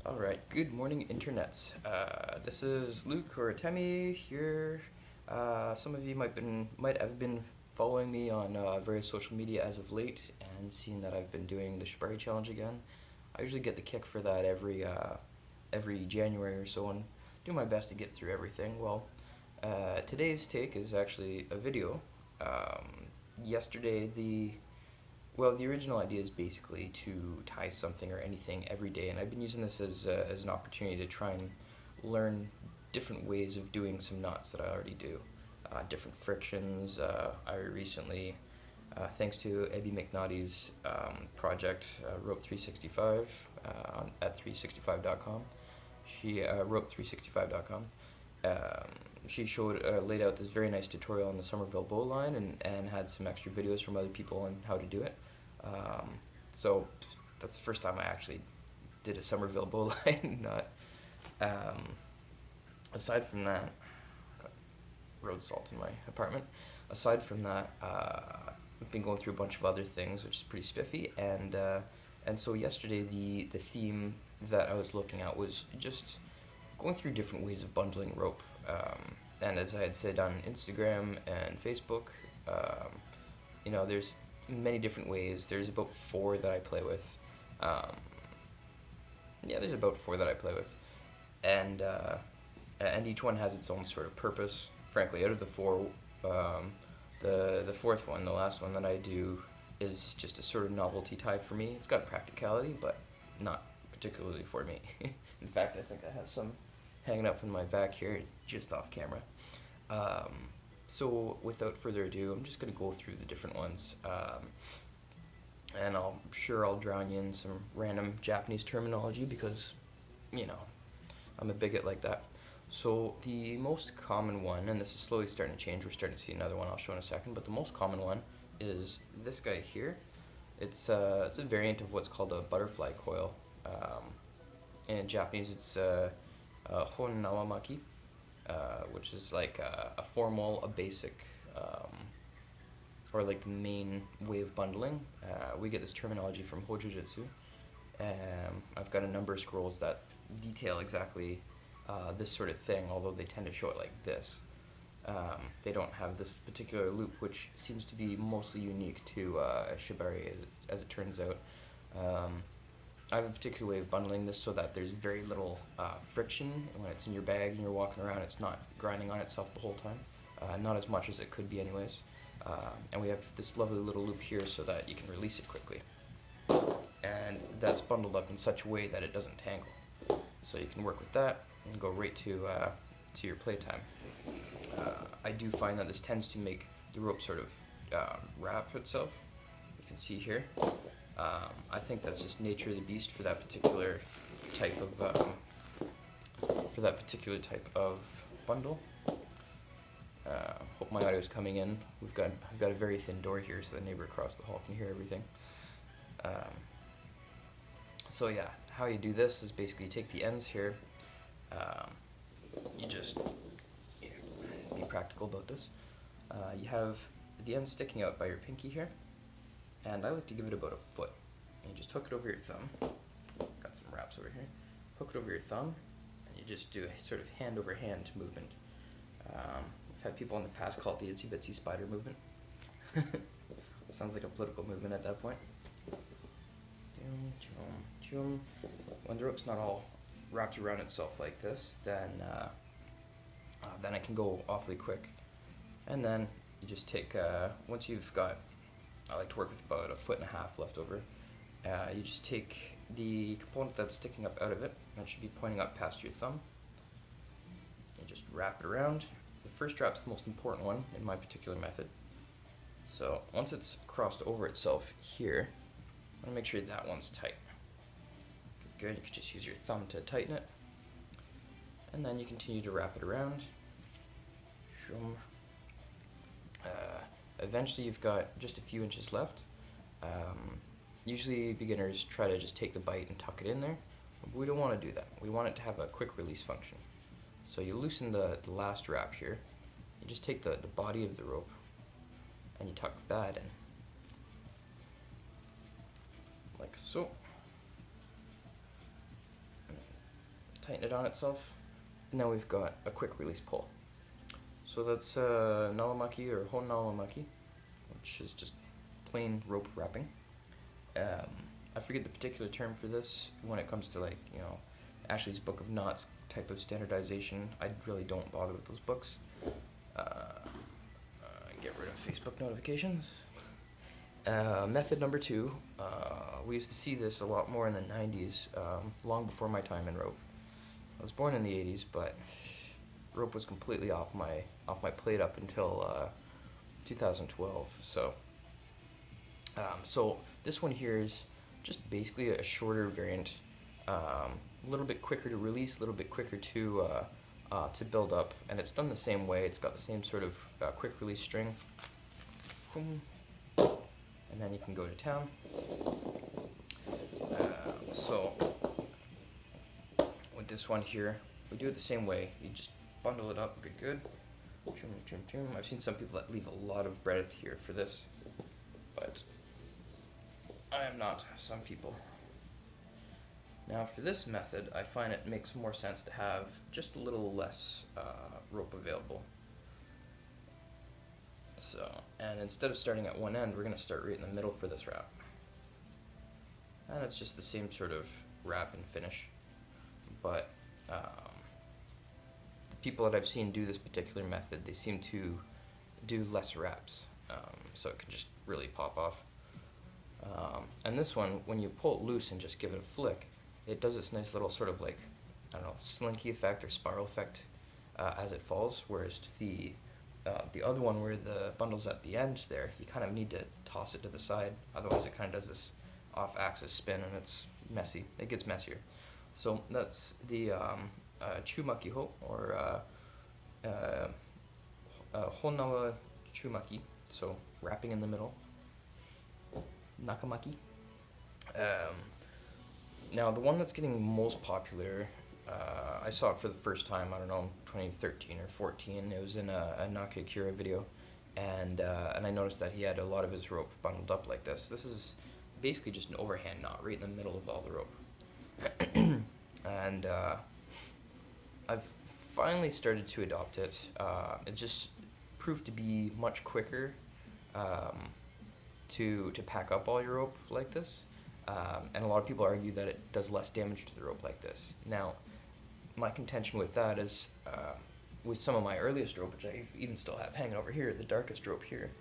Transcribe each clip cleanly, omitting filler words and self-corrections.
Alright, good morning internets. This is Luke or Temi here. Some of you might have been following me on various social media as of late and seen that I've been doing the Shibari challenge again. I usually get the kick for that every January or so and do my best to get through everything. Well, today's take is actually a video. Yesterday the original idea is basically to tie something or anything every day, and I've been using this as an opportunity to try and learn different ways of doing some knots that I already do. Different frictions. I recently, thanks to Abby McNaughty's project, Rope 365 at 365.com. She wrote 365.com. She laid out this very nice tutorial on the Somerville bow line and had some extra videos from other people on how to do it. So that's the first time I actually did a Somerville bow line. Not aside from that, got road salt in my apartment. Aside from that, I've been going through a bunch of other things, which is pretty spiffy. And so yesterday the theme that I was looking at was just going through different ways of bundling rope. And as I had said on Instagram and Facebook, there's many different ways. There's about four that I play with. There's about four that I play with, and each one has its own sort of purpose. Frankly, out of the four, the fourth one, the last one that I do, is just a sort of novelty tie for me. It's got practicality, but not particularly for me. In fact, I think I have some hanging up in my back here. It's just off camera. So without further ado, I'm just going to go through the different ones, and I'll drown you in some random Japanese terminology because, I'm a bigot like that. So the most common one, and this is slowly starting to change, we're starting to see another one I'll show in a second, but the most common one is this guy here. It's a variant of what's called a butterfly coil. In Japanese, it's hon nawamaki, which is like a formal, a basic, or like the main way of bundling. We get this terminology from Hojujutsu. I've got a number of scrolls that detail exactly this sort of thing, although they tend to show it like this. They don't have this particular loop, which seems to be mostly unique to Shibari, as it turns out. I have a particular way of bundling this so that there's very little friction when it's in your bag and you're walking around. It's not grinding on itself the whole time, not as much as it could be anyways. And we have this lovely little loop here so that you can release it quickly. And that's bundled up in such a way that it doesn't tangle. So you can work with that and go right to your playtime. I do find that this tends to make the rope sort of wrap itself. You can see here. I think that's just nature of the beast for that particular type of bundle. Hope my audio is coming in. I've got a very thin door here, so the neighbor across the hall can hear everything. So yeah, how you do this is basically you take the ends here. You just be practical about this. You have the end sticking out by your pinky here, and I like to give it about a foot. And you just hook it over your thumb. Got some wraps over here. Hook it over your thumb, and you just do a sort of hand over hand movement. I've had people in the past call it the itsy bitsy spider movement. It sounds like a political movement at that point. When the rope's not all wrapped around itself like this, then it can go awfully quick. And then you just take, once you've got, I like to work with about a foot and a half left over, you just take the component that's sticking up out of it, that should be pointing up past your thumb, and just wrap it around. The first wrap's the most important one in my particular method. So once it's crossed over itself here, I want to make sure that one's tight. Good, you can just use your thumb to tighten it. And then you continue to wrap it around. Eventually you've got just a few inches left. Usually beginners try to just take the bite and tuck it in there. But we don't want to do that. We want it to have a quick release function. So you loosen the last wrap here. You just take the body of the rope and you tuck that in. Like so. tighten it on itself. Now we've got a quick release pull. So that's nalamaki or hon nalamaki, which is just plain rope wrapping. I forget the particular term for this when it comes to, like, you know, Ashley's Book of Knots type of standardization. I really don't bother with those books. Get rid of Facebook notifications. Method number 2, we used to see this a lot more in the 90s, long before my time in rope. I was born in the 80s, but rope was completely off my plate up until 2012. So this one here is just basically a shorter variant, a little bit quicker to release, a little bit quicker to build up, and it's done the same way. It's got the same sort of quick release string, and then you can go to town. So with this one here, we do it the same way. You just bundle it up good. I've seen some people that leave a lot of breadth here for this, but I am not some people. Now for this method, I find it makes more sense to have just a little less rope available. So, and instead of starting at one end, we're going to start right in the middle for this wrap. And it's just the same sort of wrap and finish, but the people that I've seen do this particular method, they seem to do less wraps, so it can just really pop off. And this one, when you pull it loose and just give it a flick, it does this nice little sort of, like, I don't know, slinky effect or spiral effect as it falls, whereas the other one where the bundle's at the end there, you kind of need to toss it to the side, otherwise it kind of does this off-axis spin and it's messy. It gets messier. So that's the chumaki ho, or honawa chumaki, so wrapping in the middle, nakamaki. Now the one that's getting most popular, I saw it for the first time, I don't know, 2013 or 14. It was in a Nakakura video, and I noticed that he had a lot of his rope bundled up like this. This is basically just an overhand knot right in the middle of all the rope. And I've finally started to adopt it. It just proved to be much quicker to pack up all your rope like this. And a lot of people argue that it does less damage to the rope like this. Now, my contention with that is, with some of my earliest rope, which I even still have hanging over here, the darkest rope here,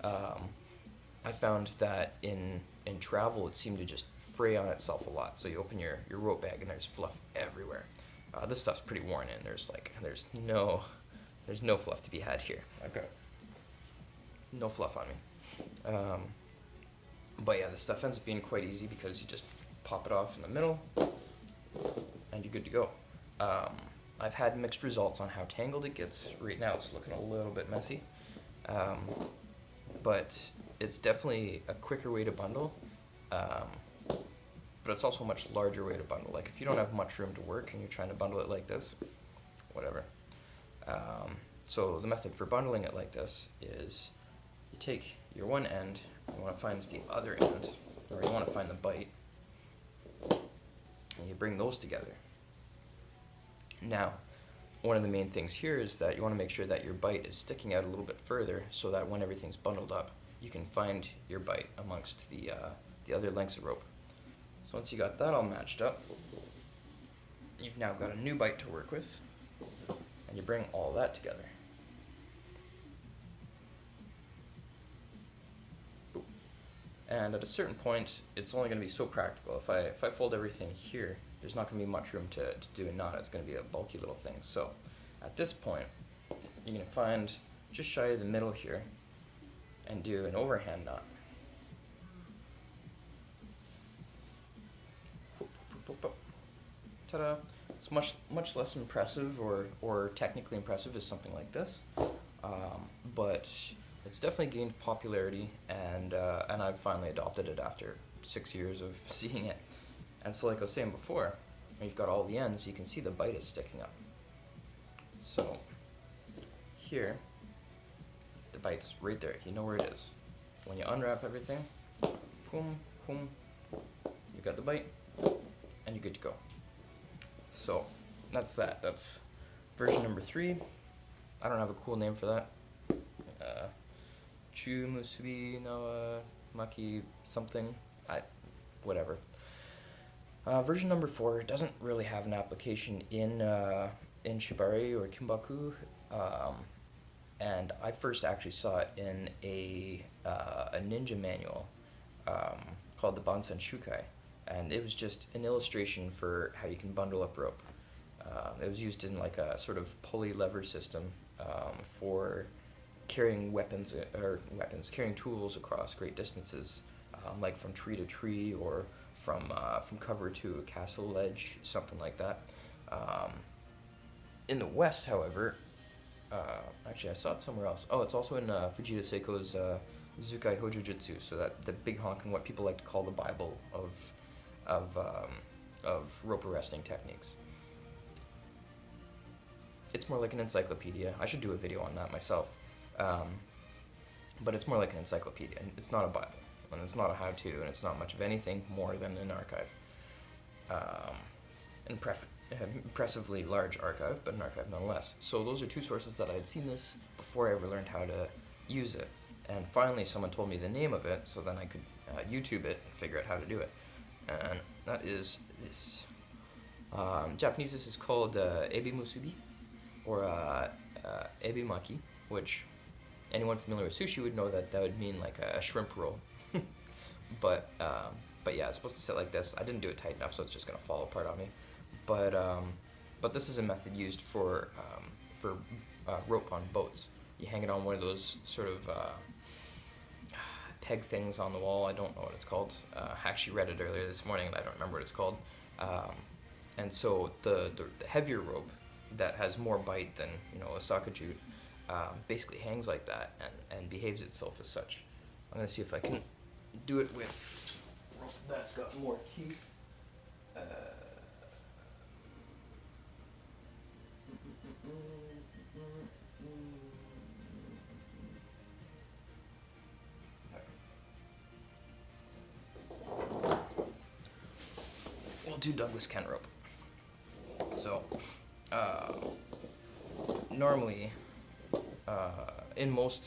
I found that in travel it seemed to just fray on itself a lot. So you open your rope bag and there's fluff everywhere. This stuff's pretty worn in. There's no fluff to be had here. I've got no fluff on me. But yeah, this stuff ends up being quite easy because you just pop it off in the middle and you're good to go. I've had mixed results on how tangled it gets. Right now it's looking a little bit messy, but it's definitely a quicker way to bundle, but it's also a much larger way to bundle. Like if you don't have much room to work and you're trying to bundle it like this, whatever. So the method for bundling it like this is you take your one end, you want to find the other end, or you want to find the bite, and you bring those together. Now, one of the main things here is that you want to make sure that your bite is sticking out a little bit further so that when everything's bundled up, you can find your bite amongst the other lengths of rope. So once you got that all matched up, you've now got a new bite to work with, and you bring all that together. And at a certain point, it's only going to be so practical. If I fold everything here, there's not going to be much room to do a knot. It's going to be a bulky little thing. So at this point, you're going to find just shy of the middle here and do an overhand knot. Ta-da! It's much less impressive or technically impressive as something like this, but it's definitely gained popularity, and I've finally adopted it after 6 years of seeing it. And so, like I was saying before, when you've got all the ends, you can see the bite is sticking up. So here, the bite's right there. You know where it is. When you unwrap everything, boom, boom, you got the bite, and you're good to go. So that's that. That's version number 3. I don't have a cool name for that. Chu Musubi no Maki something. Whatever. Version number 4 doesn't really have an application in Shibari or Kinbaku, and I first actually saw it in a ninja manual called the Bansen Shukai, and it was just an illustration for how you can bundle up rope. It was used in like a sort of pulley lever system for carrying carrying tools across great distances, like from tree to tree or from cover to a castle ledge, something like that. In the West, however, actually I saw it somewhere else. Oh, it's also in Fujita Seiko's Zukai Hojujutsu, so that the big honk what people like to call the Bible of rope arresting techniques. It's more like an encyclopedia. I should do a video on that myself. But it's more like an encyclopedia. It's not a Bible, and it's not a how-to, and it's not much of anything more than an archive. Impressively large archive, but an archive nonetheless. So those are two sources that I had seen this before I ever learned how to use it. And finally someone told me the name of it, so then I could YouTube it and figure out how to do it. And that is this. Japanese, this is called ebi musubi, or ebi maki, which anyone familiar with sushi would know that would mean like a shrimp roll. But yeah, it's supposed to sit like this. I didn't do it tight enough, so it's just gonna fall apart on me. But this is a method used for rope on boats. You hang it on one of those sort of peg things on the wall. I don't know what it's called. I actually read it earlier this morning, and I don't remember what it's called. And so the heavier rope that has more bite than a sakajut basically hangs like that and behaves itself as such. I'm gonna see if I can do it with rope that's got more teeth. We'll do Douglas Kent rope. So, normally, in most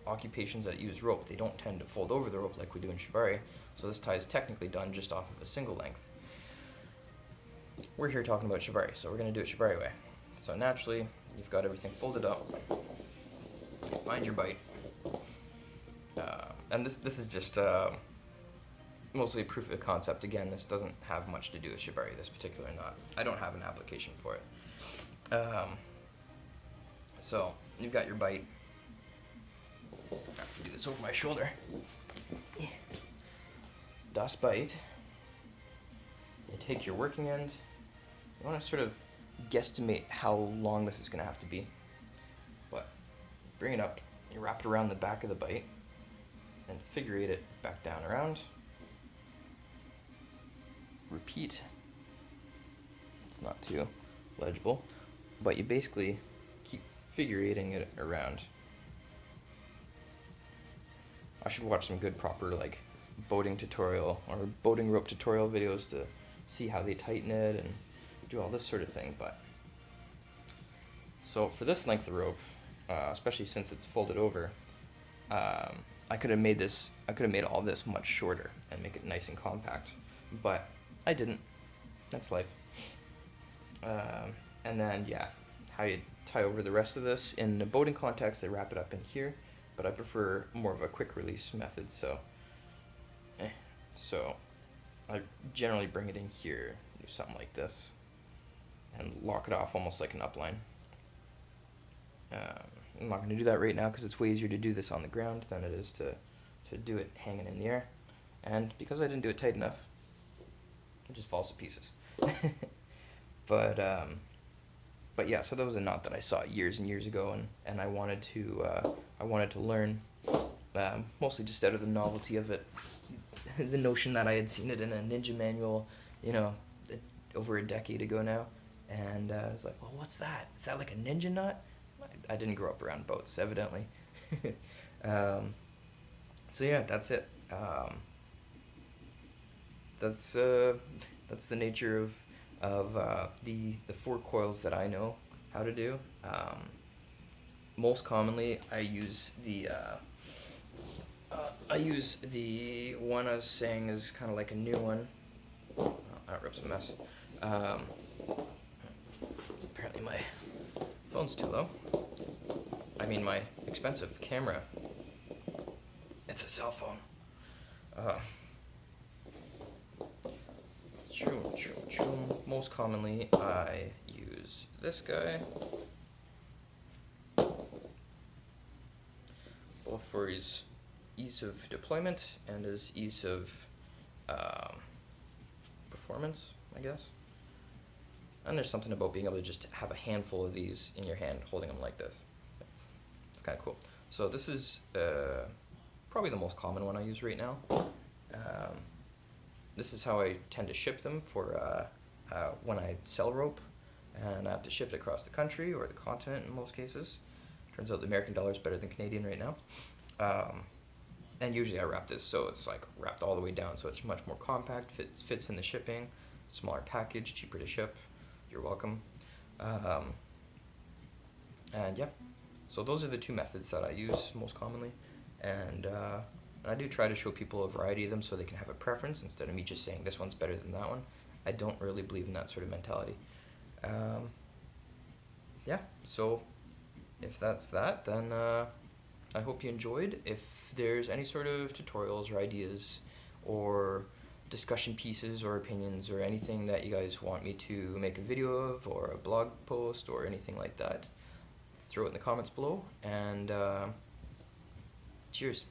occupations that use rope, they don't tend to fold over the rope like we do in Shibari, so this tie is technically done just off of a single length. We're here talking about Shibari, so we're going to do it Shibari way. So naturally, you've got everything folded up, you find your bite, and this is just mostly a proof of concept. Again, this doesn't have much to do with Shibari, this particular knot. I don't have an application for it. So, you've got your bite. I have to do this over my shoulder. Das bite. You take your working end. You want to sort of guesstimate how long this is going to have to be. But bring it up, you wrap it around the back of the bite, and figure eight it back down around. Repeat. It's not too legible, but you basically keep figure eighting it around. I should watch some good proper like boating tutorial or boating rope tutorial videos to see how they tighten it and do all this sort of thing. But so for this length of rope, especially since it's folded over, I could have made all this much shorter and make it nice and compact, but I didn't. That's life. And then yeah, how you tie over the rest of this in the boating context, they wrap it up in here, but I prefer more of a quick release method. So I generally bring it in here, do something like this, and lock it off almost like an upline. I'm not going to do that right now because it's way easier to do this on the ground than it is to do it hanging in the air. And because I didn't do it tight enough, it just falls to pieces. But yeah, so that was a knot that I saw years and years ago, and I wanted to learn, mostly just out of the novelty of it, the notion that I had seen it in a ninja manual, over a decade ago now, and I was like, well, what's that? Is that like a ninja knot? I didn't grow up around boats, evidently. So yeah, that's it. That's the nature of the 4 coils that I know how to do. Most commonly, I use the one I was saying is kind of like a new one. Oh, that rips a mess. Apparently my phone's too low. I mean my expensive camera. It's a cell phone. Most commonly, I use this guy, both for his ease of deployment and his ease of performance, I guess. And there's something about being able to just have a handful of these in your hand, holding them like this. It's kind of cool. So this is probably the most common one I use right now. This is how I tend to ship them for when I sell rope and I have to ship it across the country or the continent in most cases. Turns out the American dollar is better than Canadian right now. And usually I wrap this so it's like wrapped all the way down, so it's much more compact, fits in the shipping, smaller package, cheaper to ship. You're welcome. And yeah, so those are the 2 methods that I use most commonly, and I do try to show people a variety of them so they can have a preference instead of me just saying this one's better than that one. I don't really believe in that sort of mentality. Yeah, so if that's that, then I hope you enjoyed. If there's any sort of tutorials or ideas or discussion pieces or opinions or anything that you guys want me to make a video of or a blog post or anything like that, throw it in the comments below, and cheers.